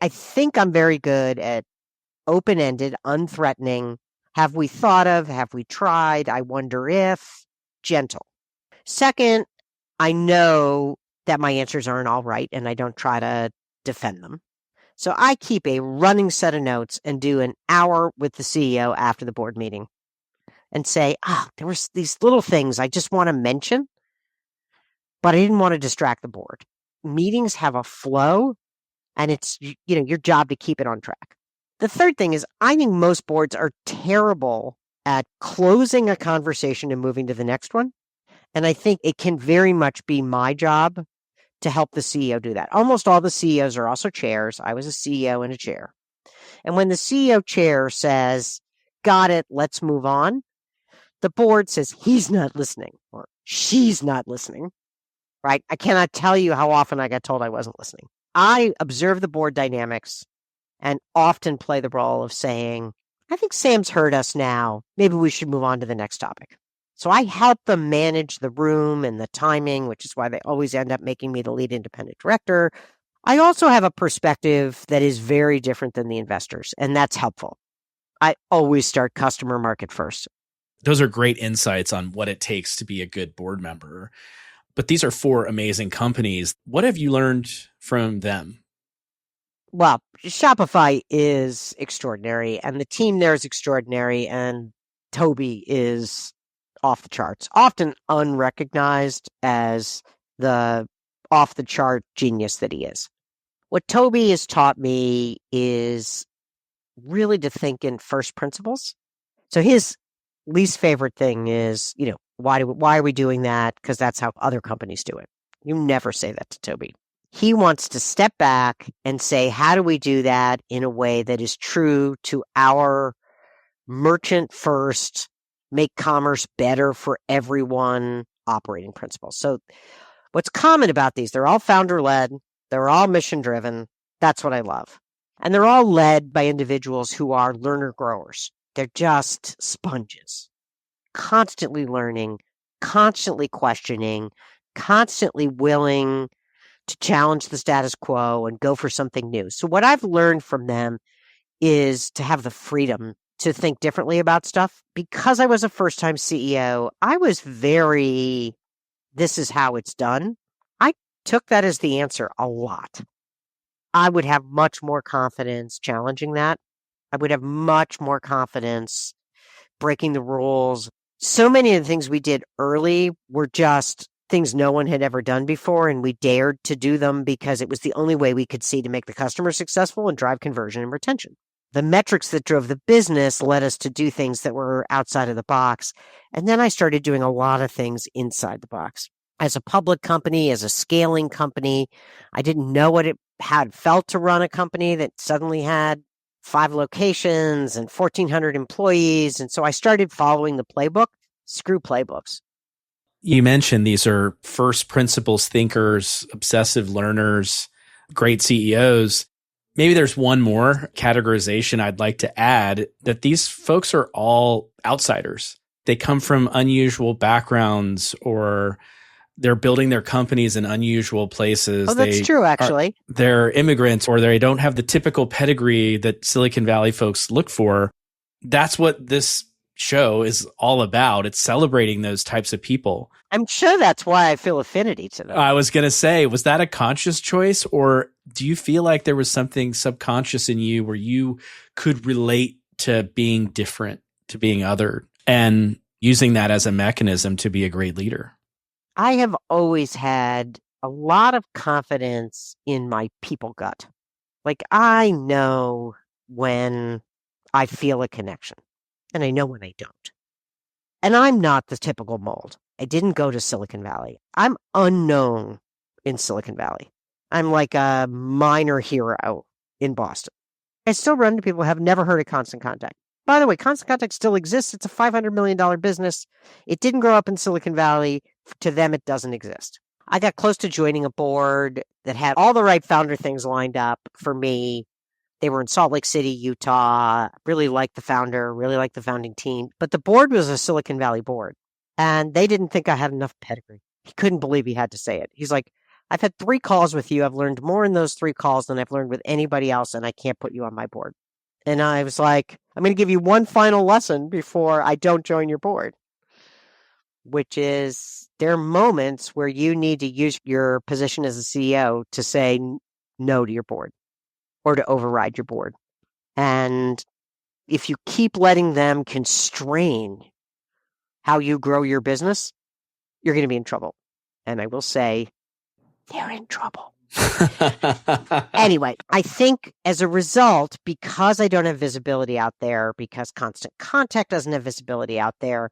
I think I'm very good at open-ended, unthreatening. Have we thought of? Have we tried? I wonder if. Gentle. Second, I know that my answers aren't all right, and I don't try to defend them. So I keep a running set of notes and do an hour with the CEO after the board meeting and say, there was these little things I just want to mention, but I didn't want to distract the board. Meetings have a flow, and it's your job to keep it on track. The third thing is I think most boards are terrible at closing a conversation and moving to the next one. And I think it can very much be my job to help the CEO do that. Almost all the CEOs are also chairs. I was a CEO in a chair. And when the CEO chair says, got it, let's move on, the board says he's not listening or she's not listening, right? I cannot tell you how often I got told I wasn't listening. I observe the board dynamics and often play the role of saying, I think Sam's heard us now. Maybe we should move on to the next topic. So I help them manage the room and the timing, which is why they always end up making me the lead independent director. I also have a perspective that is very different than the investors, and that's helpful. I always start customer market first. Those are great insights on what it takes to be a good board member. But these are 4 amazing companies. What have you learned from them? Well, Shopify is extraordinary, and the team there is extraordinary, and Toby is off the charts, often unrecognized as the off-the-chart genius that he is. What Toby has taught me is really to think in first principles. So his least favorite thing is, why are we doing that? Because that's how other companies do it. You never say that to Toby. He wants to step back and say, how do we do that in a way that is true to our merchant first, make commerce better for everyone operating principles? So what's common about these, they're all founder-led, they're all mission-driven. That's what I love. And they're all led by individuals who are learner-growers. They're just sponges, constantly learning, constantly questioning, constantly willing to challenge the status quo and go for something new. So what I've learned from them is to have the freedom to think differently about stuff. Because I was a first-time CEO, I was very, this is how it's done. I took that as the answer a lot. I would have much more confidence challenging that. I would have much more confidence breaking the rules. So many of the things we did early were just things no one had ever done before, and we dared to do them because it was the only way we could see to make the customer successful and drive conversion and retention. The metrics that drove the business led us to do things that were outside of the box. And then I started doing a lot of things inside the box. As a public company, as a scaling company, I didn't know what it had felt to run a company that suddenly had 5 locations and 1,400 employees. And so I started following the playbook. Screw playbooks. You mentioned these are first principles thinkers, obsessive learners, great CEOs. Maybe there's one more categorization I'd like to add, that these folks are all outsiders. They come from unusual backgrounds, or they're building their companies in unusual places. Oh, that's true, actually. They're immigrants, or they don't have the typical pedigree that Silicon Valley folks look for. That's what this show is all about. It's celebrating those types of people. I'm sure that's why I feel affinity to them. I was going to say, was that a conscious choice, or do you feel like there was something subconscious in you where you could relate to being different, to being other, and using that as a mechanism to be a great leader? I have always had a lot of confidence in my people gut. Like, I know when I feel a connection, and I know when I don't. And I'm not the typical mold. I didn't go to Silicon Valley. I'm unknown in Silicon Valley. I'm like a minor hero in Boston. I still run into people who have never heard of Constant Contact. By the way, Constant Contact still exists. It's a $500 million business. It didn't grow up in Silicon Valley. To them, it doesn't exist. I got close to joining a board that had all the right founder things lined up for me. They were in Salt Lake City, Utah. Really liked the founder, really liked the founding team. But the board was a Silicon Valley board, and they didn't think I had enough pedigree. He couldn't believe he had to say it. He's like, I've had 3 calls with you. I've learned more in those 3 calls than I've learned with anybody else, and I can't put you on my board. And I was like, I'm going to give you one final lesson before I don't join your board, which is there are moments where you need to use your position as a CEO to say no to your board or to override your board. And if you keep letting them constrain how you grow your business, you're going to be in trouble. And I will say, they're in trouble. Anyway, I think as a result, because I don't have visibility out there, because Constant Contact doesn't have visibility out there,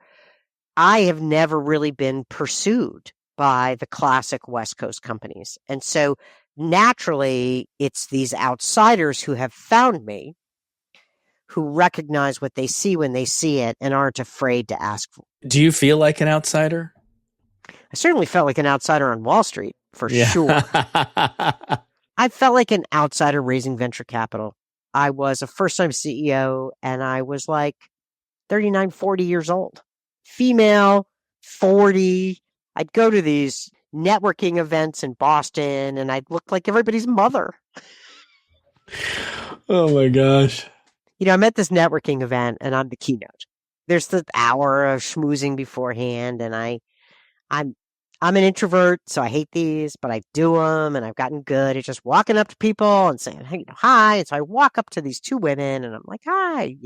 I have never really been pursued by the classic West Coast companies. And so naturally, it's these outsiders who have found me, who recognize what they see when they see it and aren't afraid to ask for it. Do you feel like an outsider? I certainly felt like an outsider on Wall Street, for sure. I felt like an outsider raising venture capital. I was a first-time CEO, and I was like 39, 40 years old. Female, 40. I'd go to these networking events in Boston, and I'd look like everybody's mother. Oh, my gosh. You know, I'm at this networking event, and I'm the keynote. There's the hour of schmoozing beforehand, and I'm an introvert, so I hate these, but I do them, and I've gotten good at just walking up to people and saying, hey, hi. And so I walk up to these 2 women, and I'm like, hi,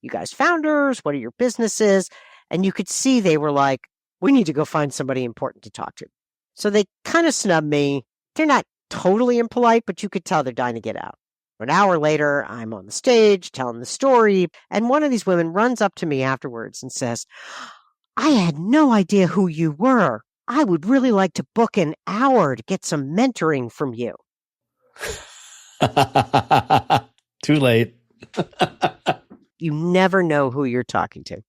you guys founders, what are your businesses? And you could see they were like, we need to go find somebody important to talk to. So they kind of snubbed me. They're not totally impolite, but you could tell they're dying to get out. An hour later, I'm on the stage telling the story, and one of these women runs up to me afterwards and says, I had no idea who you were. I would really like to book an hour to get some mentoring from you. Too late. You never know who you're talking to.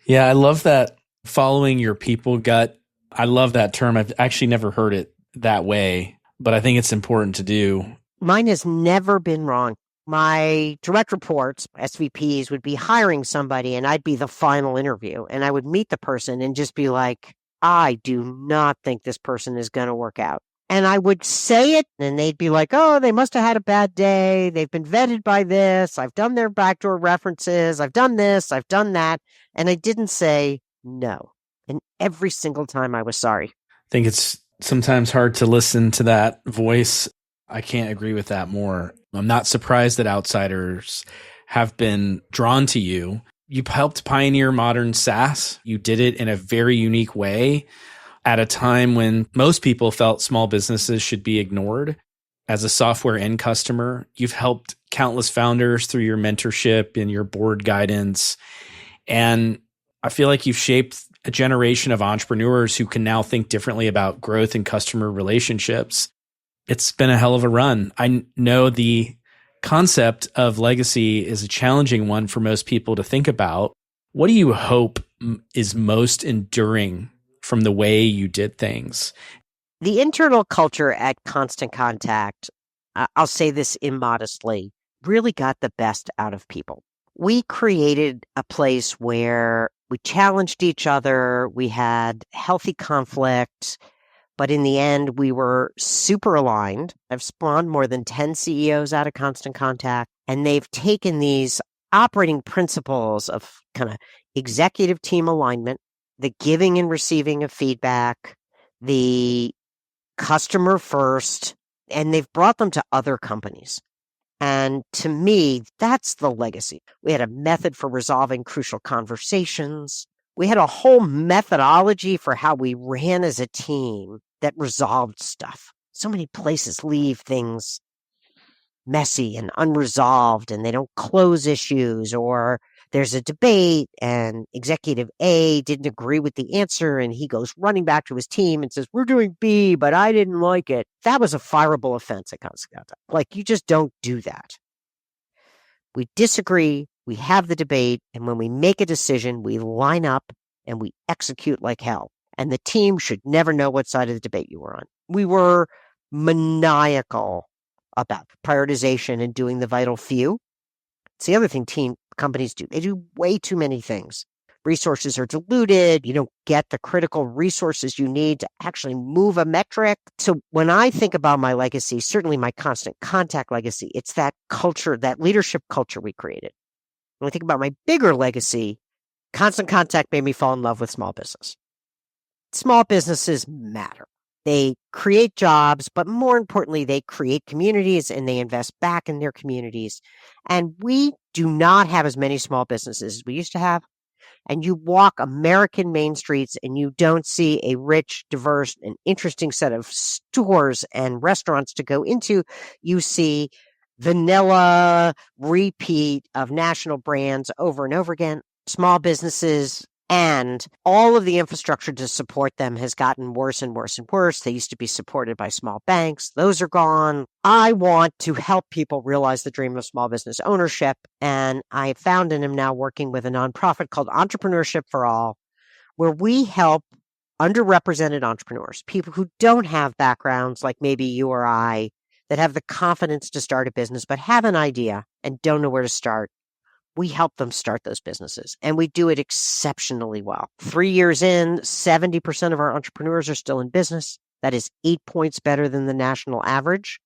Yeah, I love that. Following your people gut. I love that term. I've actually never heard it that way, but I think it's important to do. Mine has never been wrong. My direct reports, SVPs, would be hiring somebody, and I'd be the final interview, and I would meet the person and just be like, I do not think this person is going to work out. And I would say it, and they'd be like, oh, they must have had a bad day. They've been vetted by this. I've done their backdoor references. I've done this. I've done that. And I didn't say no. And every single time I was sorry. I think it's sometimes hard to listen to that voice. I can't agree with that more. I'm not surprised that outsiders have been drawn to you. You helped pioneer modern SaaS. You did it in a very unique way at a time when most people felt small businesses should be ignored. As a software end customer, you've helped countless founders through your mentorship and your board guidance. And I feel like you've shaped a generation of entrepreneurs who can now think differently about growth and customer relationships. It's been a hell of a run. I know the concept of legacy is a challenging one for most people to think about. What do you hope is most enduring from the way you did things? The internal culture at Constant Contact, I'll say this immodestly, really got the best out of people. We created a place where We challenged each other. We had healthy conflict. But in the end, we were super aligned. I've spawned more than 10 CEOs out of Constant Contact, and they've taken these operating principles of kind of executive team alignment, the giving and receiving of feedback, the customer first, and they've brought them to other companies. And to me, that's the legacy. We had a method for resolving crucial conversations. We had a whole methodology for how we ran as a team that resolved stuff. So many places leave things messy and unresolved, and they don't close issues, or there's a debate and executive A didn't agree with the answer, and he goes running back to his team and says, we're doing B, but I didn't like it. That was a fireable offense at Constant Contact. Like, you just don't do that. We disagree, we have the debate, and when we make a decision, we line up and we execute like hell. And the team should never know what side of the debate you were on. We were maniacal about prioritization and doing the vital few. It's the other thing companies do. They do way too many things. Resources are diluted. You don't get the critical resources you need to actually move a metric. So when I think about my legacy, certainly my Constant Contact legacy, it's that culture, that leadership culture we created. When I think about my bigger legacy, Constant Contact made me fall in love with small business. Small businesses matter. They create jobs, but more importantly, they create communities and they invest back in their communities. And we do not have as many small businesses as we used to have. And you walk American main streets and you don't see a rich, diverse, and interesting set of stores and restaurants to go into. You see vanilla repeat of national brands over and over again. Small businesses and all of the infrastructure to support them has gotten worse and worse and worse. They used to be supported by small banks. Those are gone. I want to help people realize the dream of small business ownership. And I found and am now working with a nonprofit called Entrepreneurship for All, where we help underrepresented entrepreneurs, people who don't have backgrounds like maybe you or I, that have the confidence to start a business, but have an idea and don't know where to start. We help them start those businesses, and we do it exceptionally well. 3 years in, 70% of our entrepreneurs are still in business. That is 8 points better than the national average.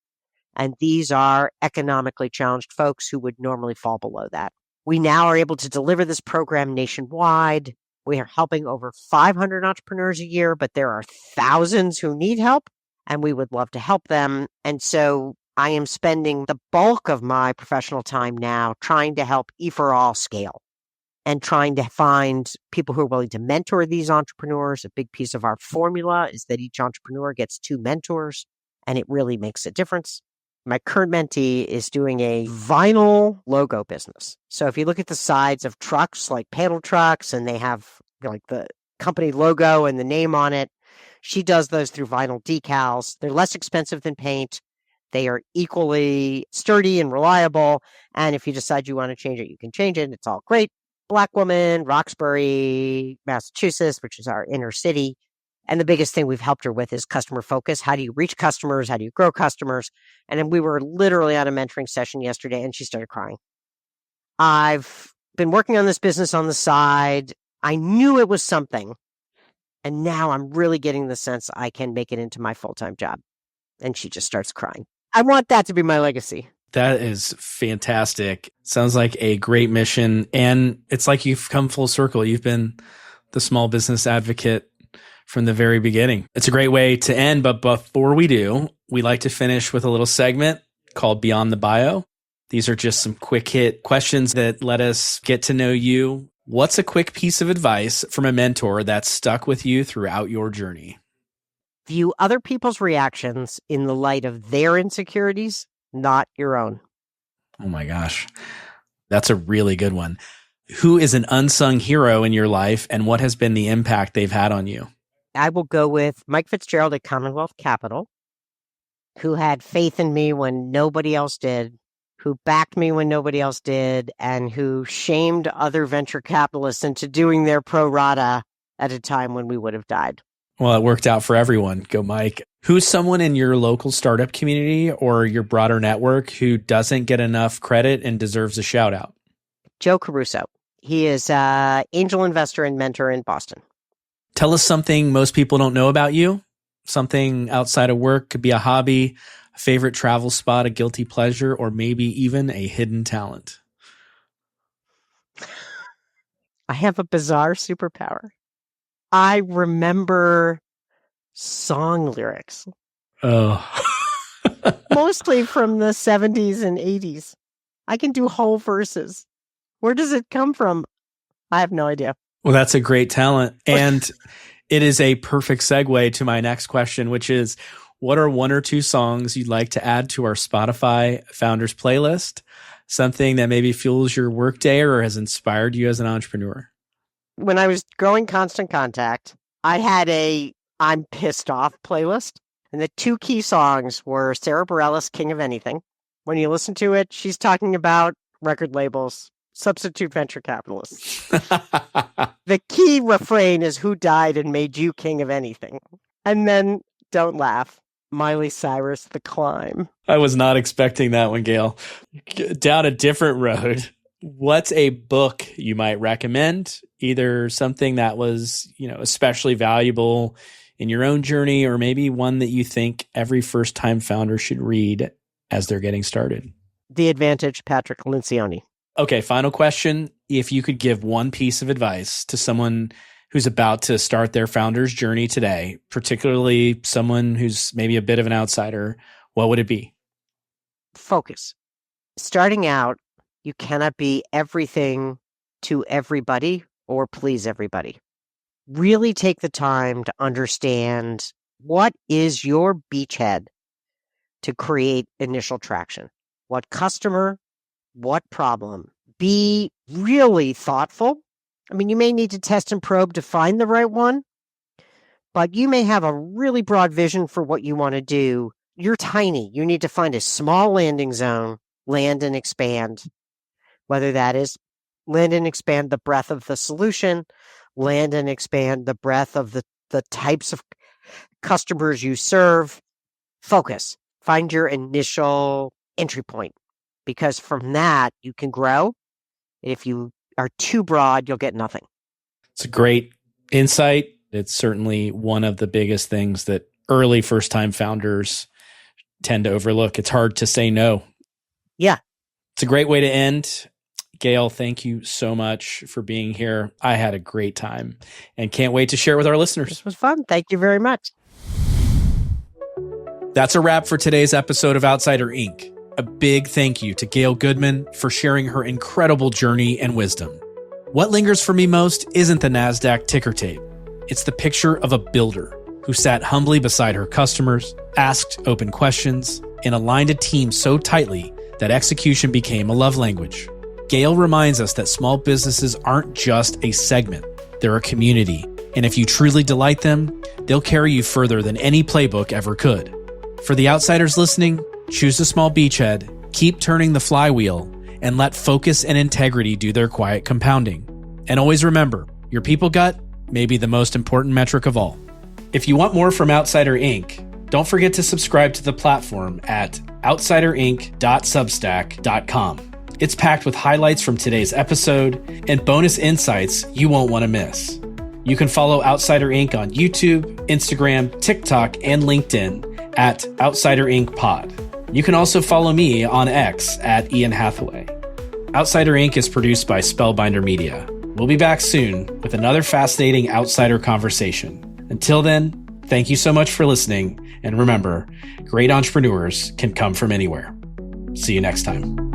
And these are economically challenged folks who would normally fall below that. We now are able to deliver this program nationwide. We are helping over 500 entrepreneurs a year, but there are thousands who need help, and we would love to help them. And so I am spending the bulk of my professional time now trying to help EforAll scale and trying to find people who are willing to mentor these entrepreneurs. A big piece of our formula is that each entrepreneur gets 2 mentors, and it really makes a difference. My current mentee is doing a vinyl logo business. So if you look at the sides of trucks, like pedal trucks, and they have like the company logo and the name on it, she does those through vinyl decals. They're less expensive than paint. They are equally sturdy and reliable. And if you decide you want to change it, you can change it. It's all great. Black woman, Roxbury, Massachusetts, which is our inner city. And the biggest thing we've helped her with is customer focus. How do you reach customers? How do you grow customers? And then we were literally on a mentoring session yesterday, and she started crying. I've been working on this business on the side. I knew it was something. And now I'm really getting the sense I can make it into my full-time job. And she just starts crying. I want that to be my legacy. That is fantastic. Sounds like a great mission. And it's like you've come full circle. You've been the small business advocate from the very beginning. It's a great way to end. But before we do, we like to finish with a little segment called Beyond the Bio. These are just some quick hit questions that let us get to know you. What's a quick piece of advice from a mentor that's stuck with you throughout your journey? View other people's reactions in the light of their insecurities, not your own. Oh my gosh. That's a really good one. Who is an unsung hero in your life, and what has been the impact they've had on you? I will go with Mike Fitzgerald at Commonwealth Capital, who had faith in me when nobody else did, who backed me when nobody else did, and who shamed other venture capitalists into doing their pro rata at a time when we would have died. Well, it worked out for everyone. Go, Mike. Who's someone in your local startup community or your broader network who doesn't get enough credit and deserves a shout out? Joe Caruso. He is an angel investor and mentor in Boston. Tell us something most people don't know about you. Something outside of work, could be a hobby, a favorite travel spot, a guilty pleasure, or maybe even a hidden talent. I have a bizarre superpower. I remember song lyrics. Oh. Mostly from the 70s and 80s. I can do whole verses. Where does it come from? I have no idea. Well, that's a great talent. And it is a perfect segue to my next question, which is, what are one or two songs you'd like to add to our Spotify Founders playlist? Something that maybe fuels your workday or has inspired you as an entrepreneur? When I was growing Constant Contact, I had a I'm Pissed Off playlist. And the two key songs were Sarah Bareilles' King of Anything. When you listen to it, she's talking about record labels, substitute venture capitalists. The key refrain is who died and made you king of anything. And then, don't laugh, Miley Cyrus, The Climb. I was not expecting that one, Gail. Down a different road. What's a book you might recommend? Either something that was, especially valuable in your own journey, or maybe one that you think every first-time founder should read as they're getting started. The Advantage, Patrick Lencioni. Okay, final question. If you could give one piece of advice to someone who's about to start their founder's journey today, particularly someone who's maybe a bit of an outsider, what would it be? Focus. Starting out, you cannot be everything to everybody or please everybody. Really take the time to understand what is your beachhead to create initial traction. What customer, what problem. Be really thoughtful. I mean, you may need to test and probe to find the right one, but you may have a really broad vision for what you want to do. You're tiny. You need to find a small landing zone, land and expand, whether that is land and expand the breadth of the solution, land and expand the breadth of the types of customers you serve. Focus. Find your initial entry point, because from that, you can grow. If you are too broad, you'll get nothing. It's a great insight. It's certainly one of the biggest things that early first-time founders tend to overlook. It's hard to say no. Yeah. It's a great way to end. Gail, thank you so much for being here. I had a great time and can't wait to share it with our listeners. This was fun. Thank you very much. That's a wrap for today's episode of Outsider Inc. A big thank you to Gail Goodman for sharing her incredible journey and wisdom. What lingers for me most isn't the NASDAQ ticker tape. It's the picture of a builder who sat humbly beside her customers, asked open questions, and aligned a team so tightly that execution became a love language. Gail reminds us that small businesses aren't just a segment, they're a community. And if you truly delight them, they'll carry you further than any playbook ever could. For the outsiders listening, choose a small beachhead, keep turning the flywheel, and let focus and integrity do their quiet compounding. And always remember, your people gut may be the most important metric of all. If you want more from Outsider Inc., don't forget to subscribe to the platform at outsiderinc.substack.com. It's packed with highlights from today's episode and bonus insights you won't want to miss. You can follow Outsider Inc. on YouTube, Instagram, TikTok, and LinkedIn at Outsider Inc. Pod. You can also follow me on X at Ian Hathaway. Outsider Inc. is produced by Spellbinder Media. We'll be back soon with another fascinating outsider conversation. Until then, thank you so much for listening. And remember, great entrepreneurs can come from anywhere. See you next time.